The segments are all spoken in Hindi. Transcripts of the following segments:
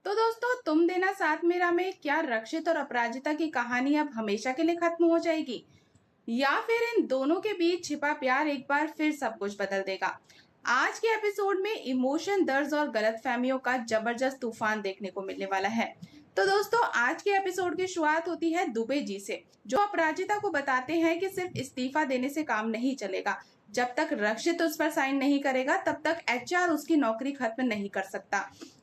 तो दोस्तों, तुम देना साथ मेरा में क्या रक्षित और अपराजिता की कहानी अब हमेशा के लिए खत्म हो जाएगी, या फिर इन दोनों के बीच छिपा प्यार एक बार फिर सब कुछ बदल देगा? आज के एपिसोड में इमोशन, दर्द और गलतफहमियों का जबरदस्त तूफान देखने को मिलने वाला है। तो दोस्तों, आज के एपिसोड की शुरुआत होती है दुबे जी से, जो अपराजिता को बताते हैं कि सिर्फ इस्तीफा देने से काम नहीं चलेगा। जब तक रक्षित उस पर साइन नहीं करेगा तब तक एचआर उसकी नौकरी खत्म नहीं कर सकता।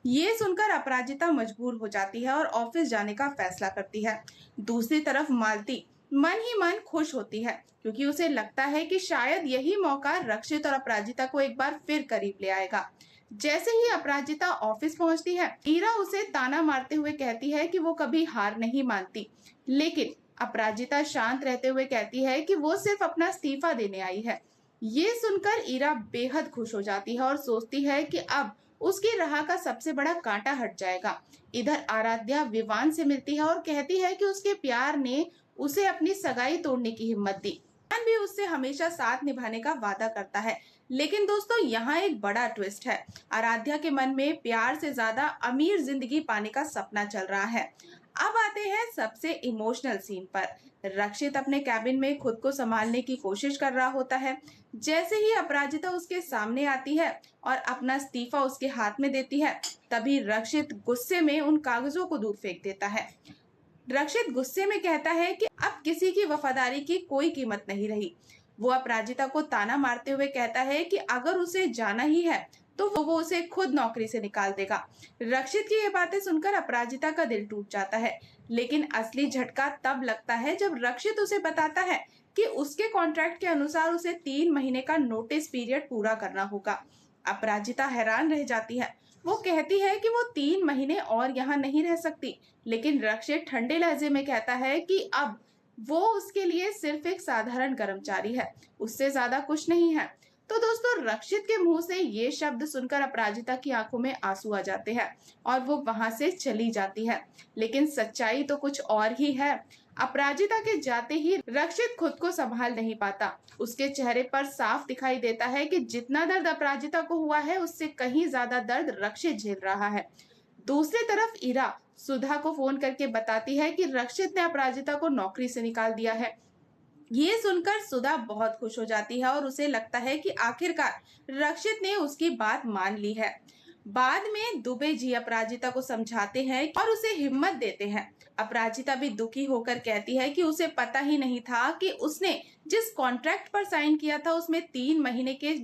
ये सुनकर अपराजिता मजबूर हो जाती है और ऑफिस जाने का फैसला करती है। दूसरी तरफ मालती मन ही मन खुश होती है, क्योंकि उसे लगता है कि शायद यही मौका रक्षित और अपराजिता को एक बार फिर करीब ले आएगा। जैसे ही अपराजिता ऑफिस पहुंचती है, ईरा उसे ताना मारते हुए कहती है कि वो कभी हार नहीं मानती, लेकिन अपराजिता शांत रहते हुए कहती है कि वो सिर्फ अपना इस्तीफा देने आई है। ये सुनकर ईरा बेहद खुश हो जाती है और सोचती है कि अब उसकी राह का सबसे बड़ा कांटा हट जाएगा। इधर आराध्या विवान से मिलती है और कहती है कि उसके प्यार ने उसे अपनी सगाई तोड़ने की हिम्मत दी। विवान भी उससे हमेशा साथ निभाने का वादा करता है। लेकिन दोस्तों, यहाँ एक बड़ा ट्विस्ट है। आराध्या के मन में प्यार से ज्यादा अमीर जिंदगी पाने का सपना चल रहा है। अब आते हैं सबसे इमोशनल सीन पर। रक्षित अपने कैबिन में खुद को संभालने की कोशिश कर रहा होता है। जैसे ही अपराजिता उसके सामने आती है और अपना इस्तीफा उसके हाथ में देती है, तभी रक्षित गुस्से में उन कागजों को दूर फेंक देता है। रक्षित गुस्से में कहता है कि अब किसी की वफादारी की कोई कीमत नहीं रही। वो अपराजिता को ताना मारते हुए कहता है कि अगर उसे जाना ही है तो वो उसे खुद नौकरी से निकाल देगा। रक्षित की ये बातें सुनकर अपराजिता का दिल टूट जाता है, लेकिन असली झटका तब लगता है जब रक्षित उसे बताता है कि उसके कॉन्ट्रैक्ट के अनुसार उसे 3 महीने का नोटिस पीरियड पूरा करना होगा। अपराजिता हैरान रह जाती है। वो कहती है कि वो 3 महीने और यहाँ नहीं रह सकती, लेकिन रक्षित ठंडे लहजे में कहता है कि अब वो उसके लिए सिर्फ एक साधारण कर्मचारी है, उससे ज्यादा कुछ नहीं है। तो दोस्तों, रक्षित के मुंह से ये शब्द सुनकर अपराजिता की आंखों में आंसू आ जाते हैं और वो वहां से चली जाती है। लेकिन सच्चाई तो कुछ और ही है। अपराजिता के जाते ही रक्षित खुद को संभाल नहीं पाता। उसके चेहरे पर साफ दिखाई देता है कि जितना दर्द अपराजिता को हुआ है, उससे कहीं ज्यादा दर्द रक्षित झेल रहा है। दूसरी तरफ ईरा सुधा को फोन करके बताती है कि रक्षित ने अपराजिता को नौकरी से निकाल दिया है। ये सुनकर सुधा बहुत खुश हो जाती है और उसे लगता है कि आखिरकार रक्षित ने उसकी बात मान ली है। बाद में दुबे जी अपराजिता को समझाते हैं और उसे हिम्मत देते हैं। अपराजिता भी दुखी होकर कहती है कि उसे पता ही नहीं था कि उसने जिस कॉन्ट्रैक्ट पर साइन किया था उसमें 3 महीने के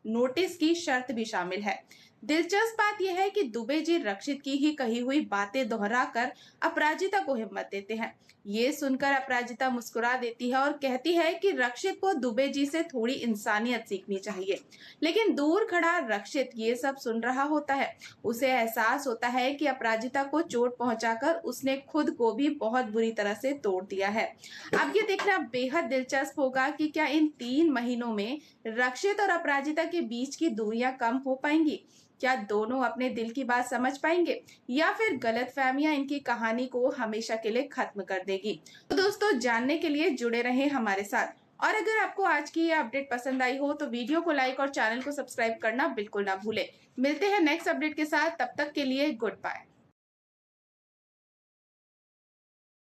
नोटिस की शर्त भी शामिल है। दिलचस्प बात यह है कि दुबे जी रक्षित की ही कही हुई बातें दोहराकर अपराजिता को हिम्मत देते हैं। ये सुनकर अपराजिता मुस्कुरा देती है और कहती है कि रक्षित को दुबे जी से थोड़ी इंसानियत सीखनी चाहिए। लेकिन दूर खड़ा रक्षित ये सब सुन रहा होता है। उसे एहसास होता है कि अपराजिता को चोट पहुंचाकर उसने खुद को भी बहुत बुरी तरह से तोड़ दिया है। अब ये देखना बेहद दिलचस्प होगा कि क्या इन 3 महीनों में रक्षित और अपराजिता के बीच की दूरियां कम हो पाएंगी। क्या दोनों अपने दिल की बात समझ पाएंगे, या फिर गलतफहमियां इनकी कहानी को हमेशा के लिए खत्म कर देगी। तो दोस्तों, जानने के लिए जुड़े रहें हमारे साथ। और अगर आपको आज की ये अपडेट पसंद आई हो तो वीडियो को लाइक और चैनल को सब्सक्राइब करना बिल्कुल ना भूले। मिलते हैं नेक्स्ट अपडेट के साथ, तब तक के लिए गुड बाय।